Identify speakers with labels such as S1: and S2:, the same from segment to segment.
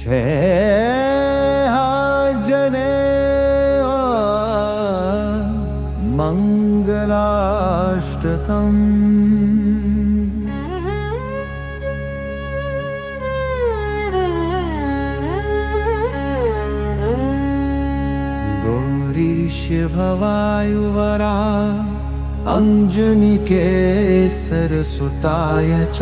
S1: जय आंजनेय मंगलाष्टकम्। भवायुवरा अंजनिकेसरसुताय च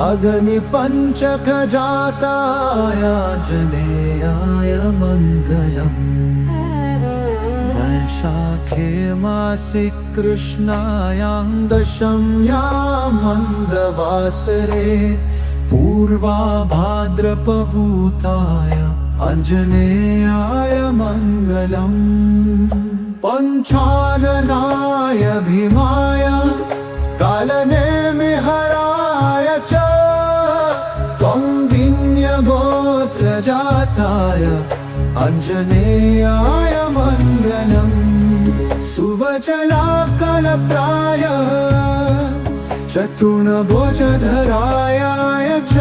S1: अग्निपञ्चकजाताय आञ्जनेयाय मङ्गलम्। वैशाखे मासि कृष्णायां दशम्यां मन्दवासरे पूर्वाभाद्रपभूताय आञ्जनेयाय मङ्गलम्। पञ्चाननाय भीमाय कालनेमिहराय च कौन्डिन्यगोत्रजाताय आञ्जनेयाय मङ्गलम्। सुवचलाकलप्राय चतुर्भुजधराय च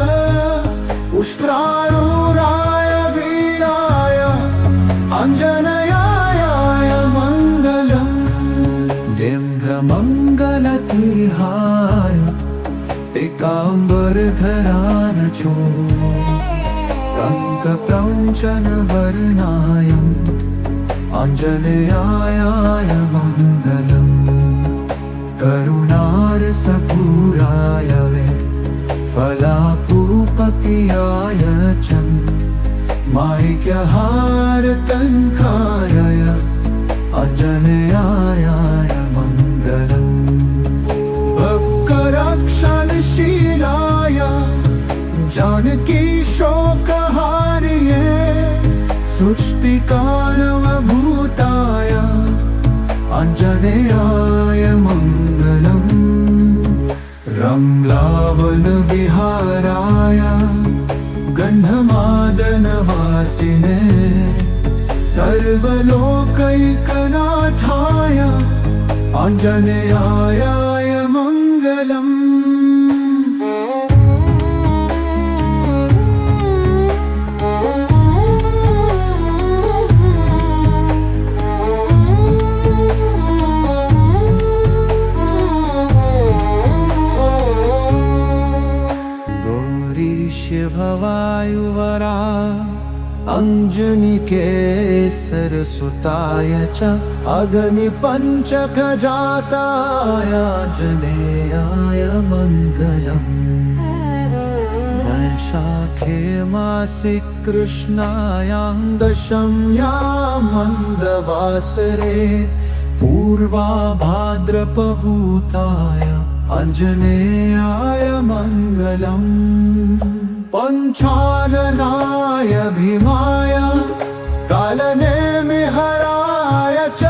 S1: पुष्करारूढाय वीराय आञ्जनेयाय मङ्गलम्। दिव्यमङ्गलतिहाय पीताम्बरधराय च कङ्कप्रौञ्चनवर्णाय आञ्जनेयाय मङ्गलम्। करुणारसपूराय फलापूपकीयाय च माणिक्यहारतङ्काय आञ्जनेयाय मङ्गलम्। भक्तरक्षणशीलाय जानकीशोकहारिणे सृष्टिकारणभूताय आञ्जनेयाय मङ्गलम्। रम्लावनविहाराय गन्धमादनवासिने सर्वलोकैकनाथाय आञ्जनेयाय मङ्गलम्। भवायुवरा अंजनिकेसरसुताय च अग्निपञ्चकजाताय आञ्जनेयाय मङ्गलम्। वैशाखे मासि कृष्णायां दशम्यां मन्दवासरे पूर्वाभाद्रपभूताय आञ्जनेयाय मङ्गलम्। पञ्चाननाय भीमाय कालनेमिहराय च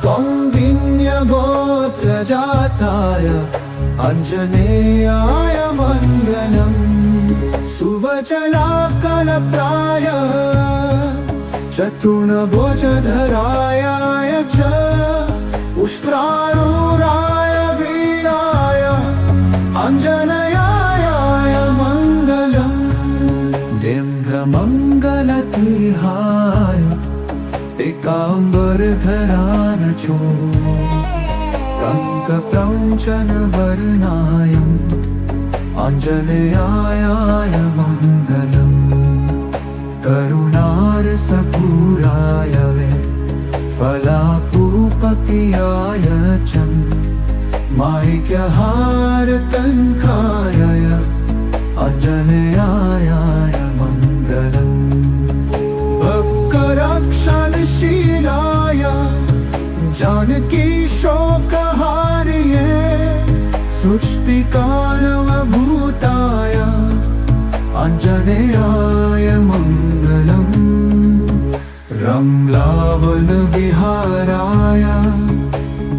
S1: कौन्डिन्यगोत्रजाताय आञ्जनेयाय मङ्गलम्। सुवचलाकलप्राय चतुर्भुजधराय च पुष्करारूढाय वीराय आञ्जनेयाय मङ्गलम्। दिव्यमङ्गलतिहाय पीताम्बरधराय च कङ्कप्रौञ्चनवर्णाय आञ्जनेयाय मङ्गलम्। करुणारसपूराय फलापूपकीयाय च माणिक्यहारतङ्काय आञ्जनेयाय मङ्गलम्। भक्तरक्षणशीलाय जानकीशोकहारिणे सृष्टिकारणभूताय आञ्जनेयाय मङ्गलम्। रम्लावनविहाराय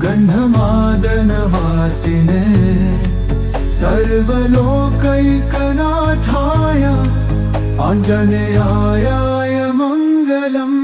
S1: गन्धमादनवासिने सर्वलोकैकनाथाय आञ्जनेयाय मङ्गलम्।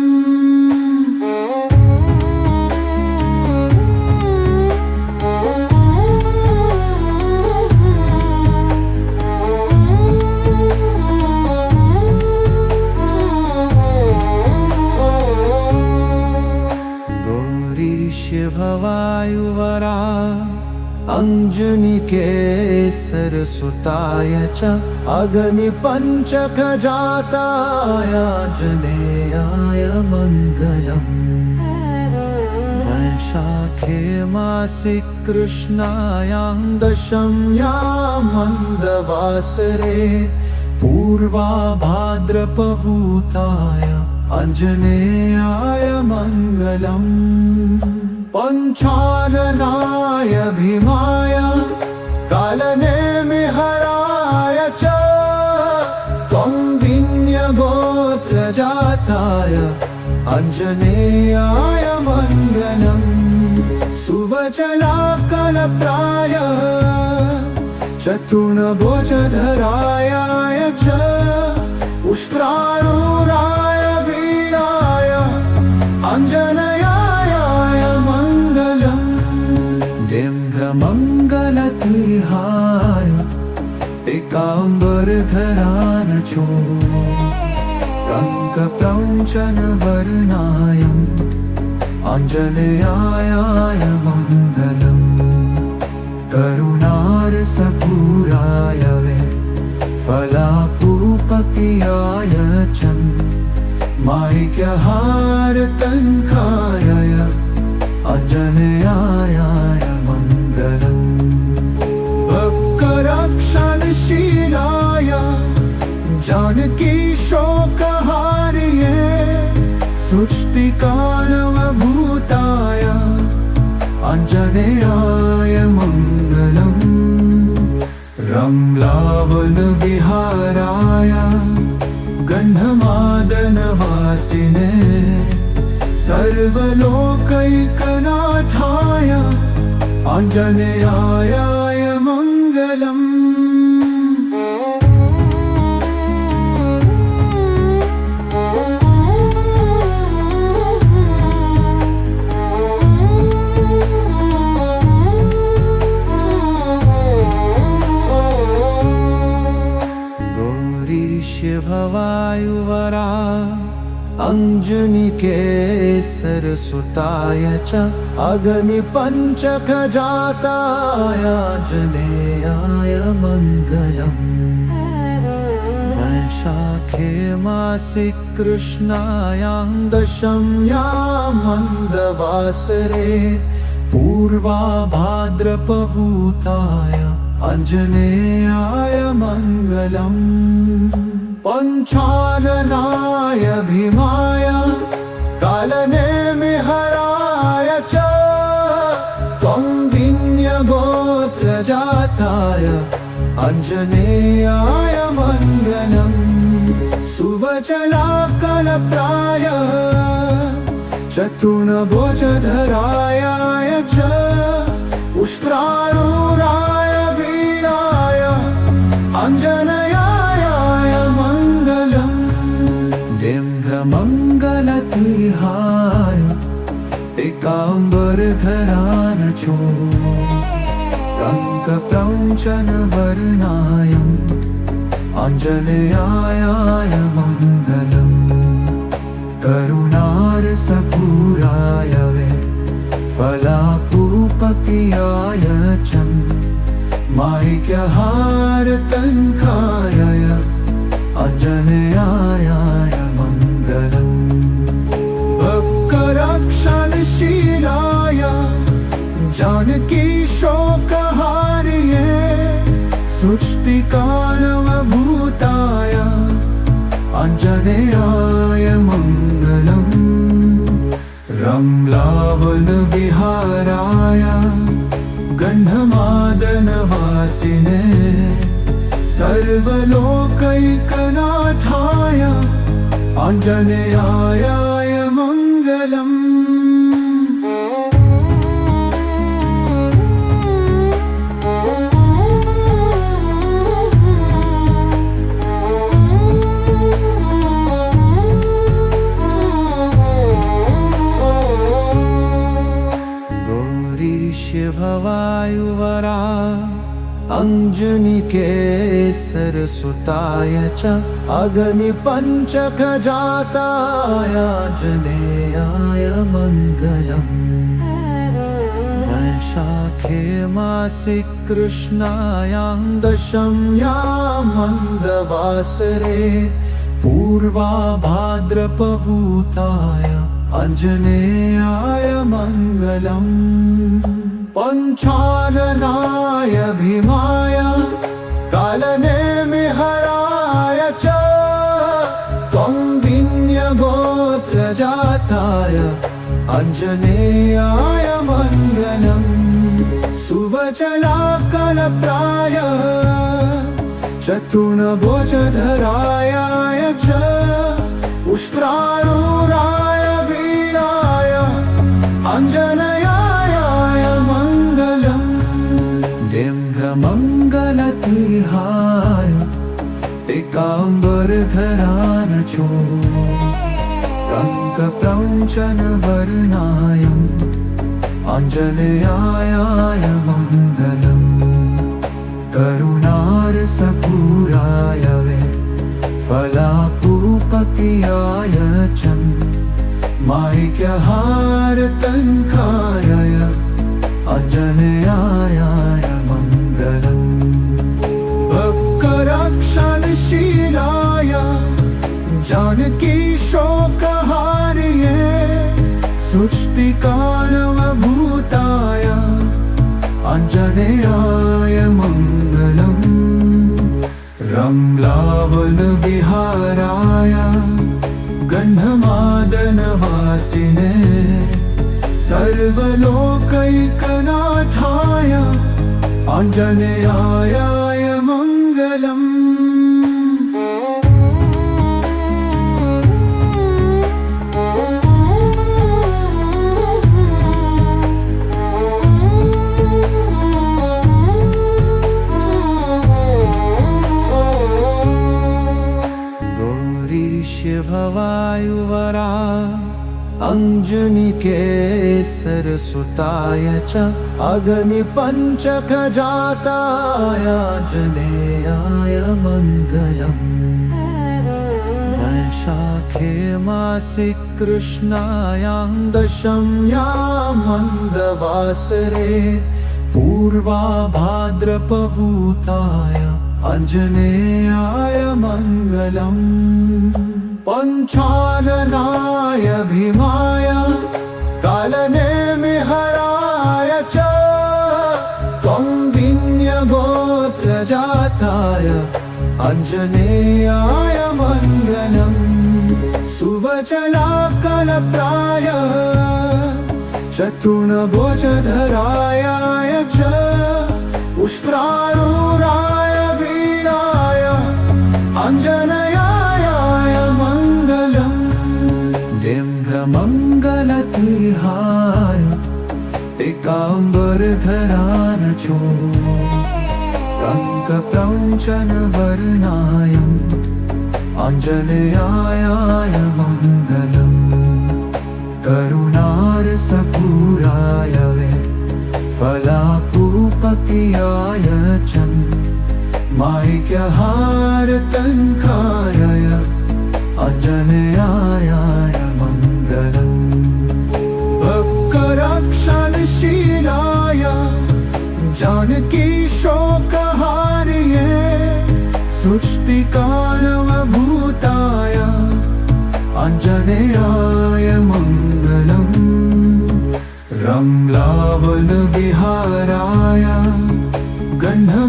S1: अञ्जनिकेसरसुताय च अग्निपञ्चकजाताय आञ्जनेयाय मङ्गलम् वैशाखे मासि कृष्णायां दशम्यां मन्दवासरे पूर्वाभाद्रपभूताय आञ्जनेयाय मङ्गलम् पञ्चाननाय भीमाय कालनेमिहराय च त्वं विन्यगोत्रजाताय आञ्जनेयाय मङ्गलम् सुवचलाकलप्राय चतुर्भुजधराय च उष्ट्रारूढाय वीराय आञ्जनेयाय मङ्गलम् दिव्यमङ्गलतिहाय एकाम्बरधराय च कङ्कप्रौञ्चनवर्णाय आञ्जनेयाय मङ्गलम् करुणारसपूराय फलापूपकीयाय च माणिक्यहारतङ्काय आञ्जनेयाय मङ्गलम् भक्तरक्षणशीलाय जानकीशोकहारिणे सृष्टिकारणभूताय आञ्जनेयाय मङ्गलम् रम्लावनविहाराय गन्धमादनवासिने सर्वलोकैकनाथाय आञ्जनेयाय मङ्गलम् भवायुवरा अञ्जनिकेसरसुताय च अग्निपञ्चकजाताय आञ्जनेयाय मङ्गलम् वैशाखे मासि कृष्णायां दशम्यां मन्दवासरे पूर्वाभाद्रपभूताय आञ्जनेयाय मङ्गलम् पञ्चाननाय भीमाय कालनेमिहराय च त्वं विन्यगोत्रजाताय आञ्जनेयाय मङ्गलम् सुवचलाकलप्राय चतुर्भुजधराय च उष्ट्रारूढाय वीराय आञ्जनेयाय मङ्गलम् दिव्यमङ्गलतिहाय एकाम्बरधराय च कङ्कप्रौञ्चनवर्णाय आञ्जनेयाय मङ्गलम् करुणारसपूराय फलापूपकीयाय च माणिक्यहारतङ्काय आञ्जनेयाय मङ्गलम् भक्तरक्षणशीलाय जानकीशोकहारिणे सृष्टिकारणभूताय आञ्जनेयाय मङ्गलम् रम्लावनविहाराय गन्धमादनवासिने सर्वलोकैकनाथाय आञ्जनेयाय मङ्गलम् भवायुवरा अञ्जनिकेसरसुताय च अग्निपञ्चकजाताय आञ्जनेयाय मङ्गलम् वैशाखे मासि कृष्णायां दशम्यां मन्दवासरे पूर्वा भाद्रपभूताय आञ्जनेयाय मङ्गलम् पञ्चाननाय भीमाय कालनेमिहराय च त्वं विन्यगोत्रजाताय आञ्जनेयाय मङ्गलम् सुवचलाकलप्राय चतुर्भुजधराय च उष्ट्रारूढाय वीराय आञ्जनेयाय मङ्गलम् दिव्यमङ्गलतिहाय टीकाम्बरधराय च कङ्कप्रौञ्चनवर्णाय आञ्जनेयाय मङ्गलम् करुणारसपूराय फलापूपकीयाय च माणिक्यहारतङ्काय आञ्जनेयाय मङ्गलम् भक्तरक्षणशीलाय जानकी शोकहारिये सृष्टिकारणभूताय आञ्जनेयाय मङ्गलम् रम्लावनविहाराय गन्धमादनवासिने सर्वलोकैकनाथाय आञ्जनेयाय मङ्गलम् भवायुवरा अञ्जनिकेसरसुताय च अग्निपञ्चकजाताय आञ्जनेयाय मङ्गलम् वैशाखे मासि कृष्णायां दशम्यां मन्दवासरे पूर्वा भाद्रपभूताय आञ्जनेयाय मङ्गलम् पञ्चाननाय भीमाय कालनेमिहराय च त्वं विन्यगोत्रजाताय आञ्जनेयाय मङ्गलम् सुवचलाकलप्राय चतुर्भुजधराय च उष्ट्रारूढाय वीराय आञ्जनेयाय मङ्गलम् दिव्यमङ्गलतिहाय टीकाम्बरधराय च कङ्कप्रौञ्चनवर्णाय आञ्जनेयाय मङ्गलम् करुणारसपूराय फलापूपकीयाय च माणिक्यहारतङ्काय आञ्जनेयाय मङ्गलम् भक्तरक्षणशीलाय जानकी शोकहारिये सृष्टिकारणभूताय आञ्जनेयाय मङ्गलम् रम्लावनविहाराय गन्धमादनवासिने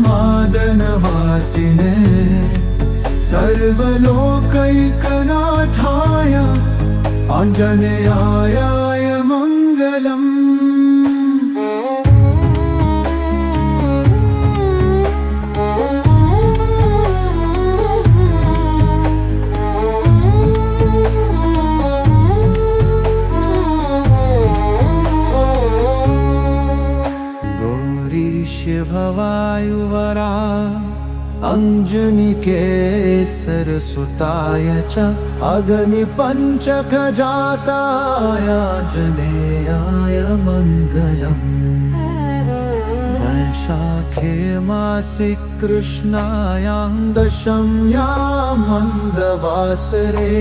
S1: सर्वलोकैकनाथाय आञ्जनेयाय मङ्गलम् भवायुवरा अञ्जनिकेसरसुताय च अग्निपञ्चकजाताय आञ्जनेयाय मङ्गलम् वैशाखे मासि कृष्णायां दशम्यां मन्दवासरे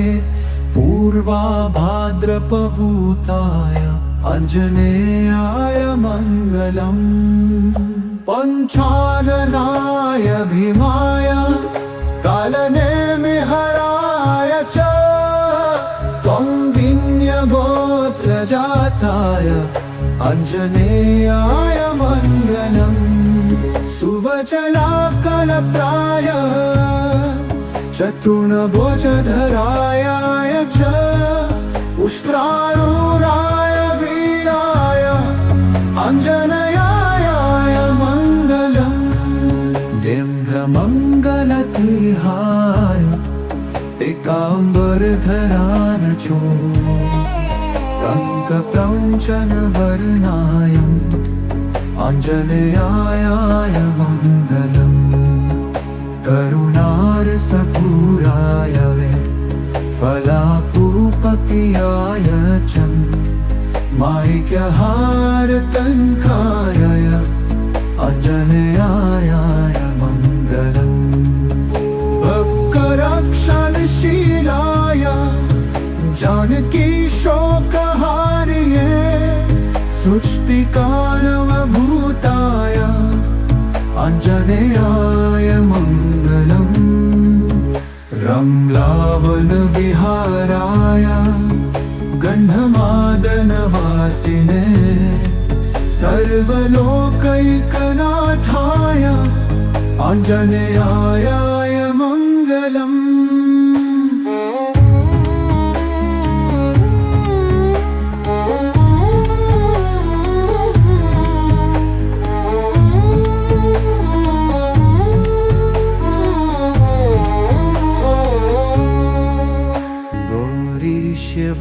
S1: पूर्वा भाद्रपभूताय आञ्जनेयाय मङ्गलम् पञ्चाननाय भीमाय कालनेमिहराय च त्वं विन्यगोत्रजाताय आञ्जनेयाय मङ्गलम् सुवचलाकलप्राय चतुर्भुजधराय च उष्ट्रारूढाय वीराय आञ्जनेयाय मङ्गलम् दिव्यमङ्गलतिहाय एकाम्बरधराय च कङ्कप्रौञ्चनवर्णाय आञ्जनेयाय मङ्गलम् करुणारसपूराय फलापूपकीयाय च माणिक्यहारतङ्काय आञ्जनेयाय मङ्गलम् भक्तरक्षणशीलाय जानकीशोकहारिणे सृष्टिकारणभूताय आञ्जनेयाय मङ्गलम् रम्लावनविहाराय गन्धमादनवासिने सर्वलोकैकनाथाय आञ्जनेयाय मङ्गलम्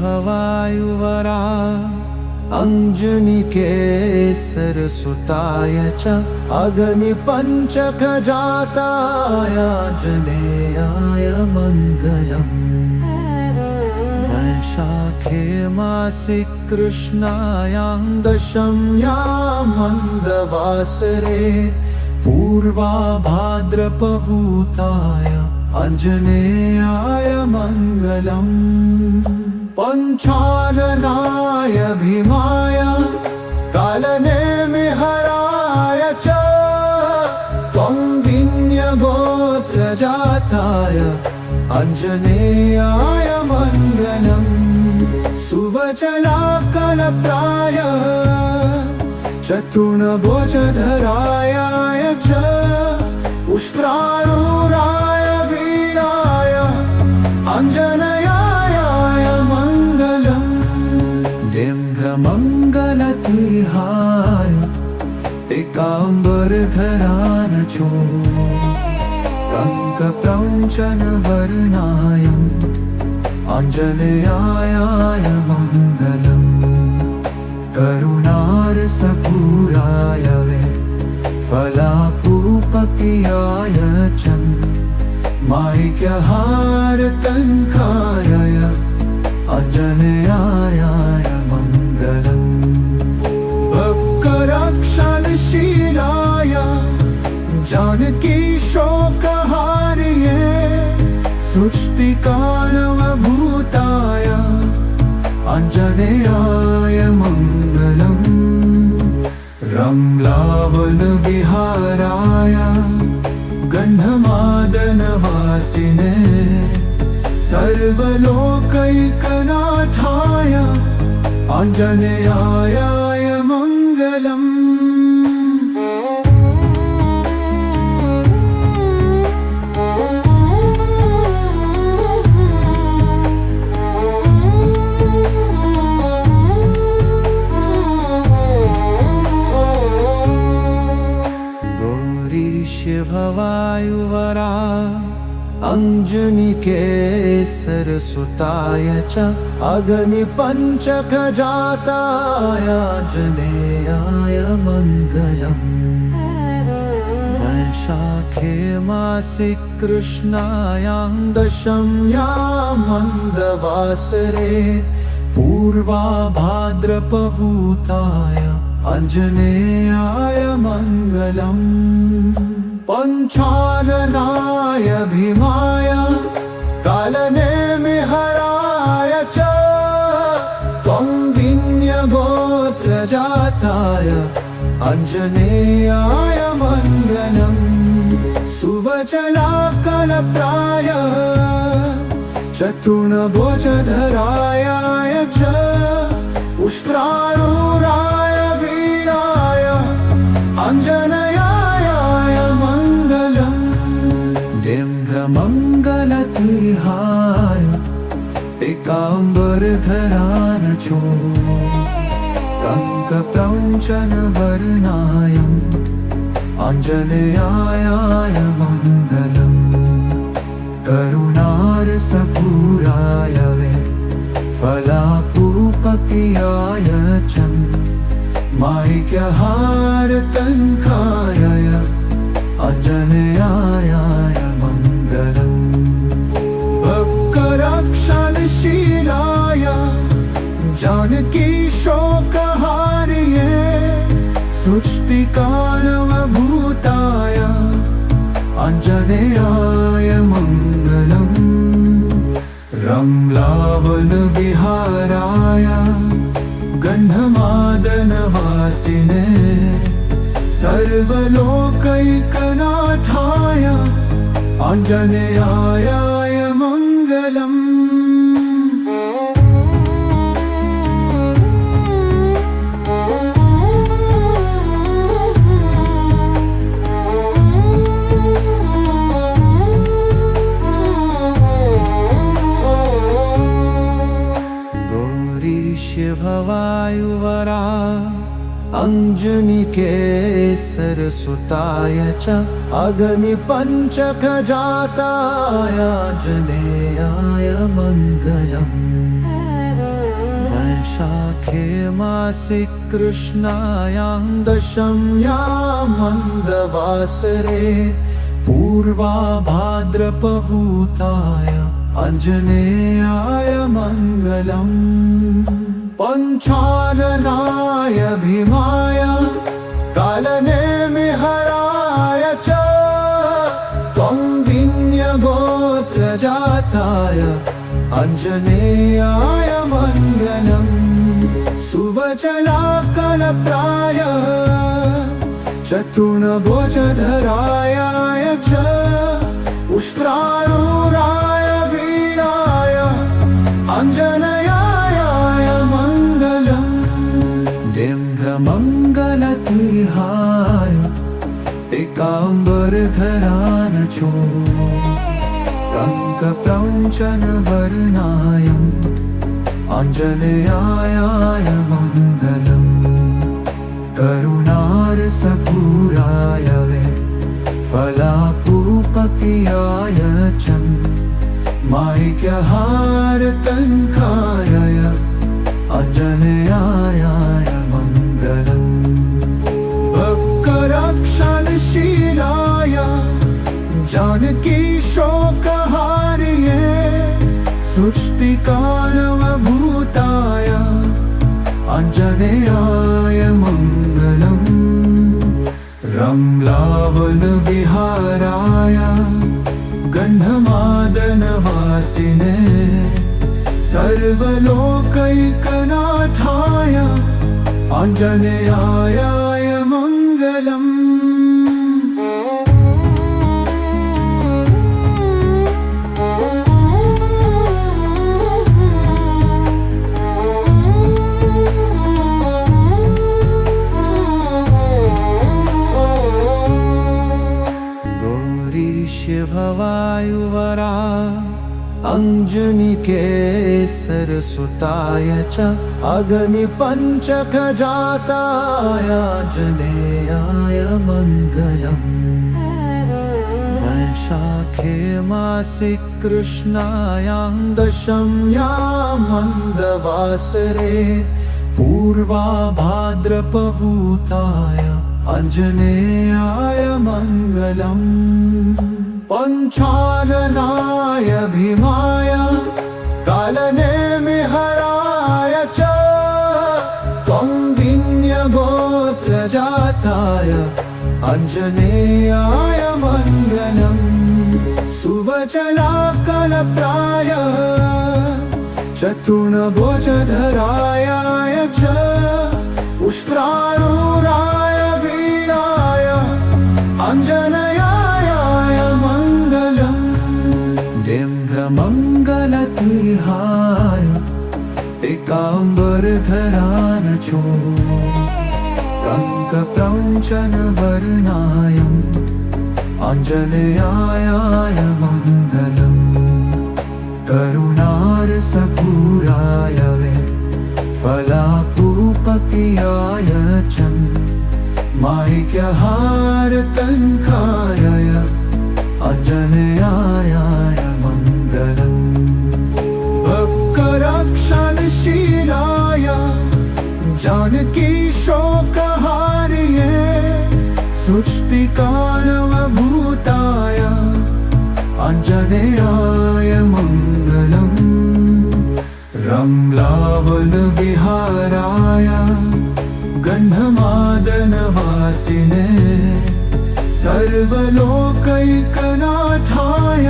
S1: भवायुवरा अञ्जनिकेसरसुताय च अग्निपञ्चकजाताय आञ्जनेयाय मङ्गलम् वैशाखे मासि कृष्णायां दशम्यां मन्दवासरे पूर्वाभाद्रपभूताय आञ्जनेयाय मङ्गलम् पञ्चाननाय भीमाय कालनेमिहराय च त्वं विन्यगोत्रजाताय आञ्जनेयाय मङ्गलम् सुवचलाकलप्राय चतुर्भुजधराय च उष्ट्रारूढाय वीराय आञ्जनेयाय मङ्गलम् दिव्यमङ्गलतिहाय एकाम्बरधराय च कङ्कप्रौञ्चनवर्णाय आञ्जनेयाय मङ्गलम् करुणारसपूराय फलापूपकीयाय च माणिक्यहारतङ्काय आञ्जनेयाय मङ्गलम् भक्तरक्षणशीलाय जानकीशोकहारिणे सृष्टिकारणभूताय आञ्जनेयाय मङ्गलम् रम्लावनविहाराय गन्धमादनवासिने सर्वलोकैकनाथाय आञ्जनेयाय मङ्गलम् भवायुवरा अञ्जनिकेसरसुताय च अग्निपञ्चकजाताय आञ्जनेयाय मङ्गलम् वैशाखे मासि कृष्णायां दशम्यां मन्दवासरे पूर्वाभाद्रपभूताय आञ्जनेयाय मङ्गलम् पञ्चाननाय भीमाय कालनेमिहराय च त्वं विन्यगो प्रजाताय आञ्जनेयाय मङ्गलम् सुवचलाकलप्राय चतुर्भुजधराय च उष्ट्रारूढाय वीराय आञ्जनेयाय मङ्गलम् दिव्यमङ्गलतिहाय पीताम्बरधराय च कङ्कप्रौञ्चनवर्णाय आञ्जनेयाय मङ्गलम् करुणारसपूराय फलापूपप्रियाय च माणिक्यहारतङ्काय आञ्जनेयाय मङ्गलम् भक्तरक्षणशीलाय जानकी शोकहारिणे सुष्टिकानवभूताय आञ्जनेयाय मङ्गलम् रम्लावनविहाराय गन्धमादनवासिने सर्वलोकैकनाथाय आञ्जनेयाय मङ्गलम् भवायुवरा अञ्जनिकेसरसुताय च अग्निपञ्चकजाताय आञ्जनेयाय मङ्गलम् वैशाखे मासि कृष्णायां दशम्यां मन्दवासरे पूर्वाभाद्रपभूताय आञ्जनेयाय मङ्गलम् पञ्चाननाय भीमाय कालनेमिहराय च कौन्डिन्यगोत्रजाताय आञ्जनेयाय मङ्गलम् सुवचलाकलप्राय चतुर्भुजधराय च उष्ट्रारूढाय वीराय आञ्जनेयाय मङ्गलम् दिव्यमङ्गलतिहाय पीताम्बरधराय च कङ्कप्रौञ्चनवर्णाय आञ्जनेयाय मङ्गलम् करुणारसपूराय फलापूपप्रियाय च माणिक्यहारतङ्काय आञ्जनेयाय मङ्गलम् भक्तरक्षणशीलाय जानकी शोकहारिणे सुष्टिकानवभूताय आञ्जनेयाय मङ्गलम् रम्लावनविहाराय गन्धमादनवासिने सर्वलोकैकनाथाय आञ्जनेयाय मङ्गलम् भवायुवरा अञ्जनिकेसरसुताय च अग्निपञ्चकजाताय आञ्जनेयाय मङ्गलम् वैशाखे मासि कृष्णायां दशम्यां मन्दवासरे पूर्वाभाद्रपभूताय आञ्जनेयाय मङ्गलम् पञ्चाननाय भीमाय कालनेमिहराय च कौन्डिन्यगोत्रजाताय आञ्जनेयाय मङ्गलम् सुवचलाकलप्राय चतुर्भुजधराय च सहस्रारूढाय वीराय आञ्जनेयाय मङ्गलम् दिव्यमङ्गलतिहाय पीताम्बरधराय च कङ्कप्रौञ्चनवर्णाय आञ्जनेयाय मङ्गलम् करुणारसपूराय फलापूपकीयाय च माणिक्यहारतङ्काय आञ्जनेयाय मङ्गलम् भक्तरक्षणशीलाय जानकी शोकहारिणे सृष्टिकारणभूताय आञ्जनेयाय मङ्गलम् रम्लावनविहाराय गन्धमादनवासिने सर्वलोकैकनाथाय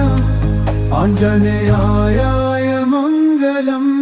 S1: आञ्जनेयाय मङ्गलम्।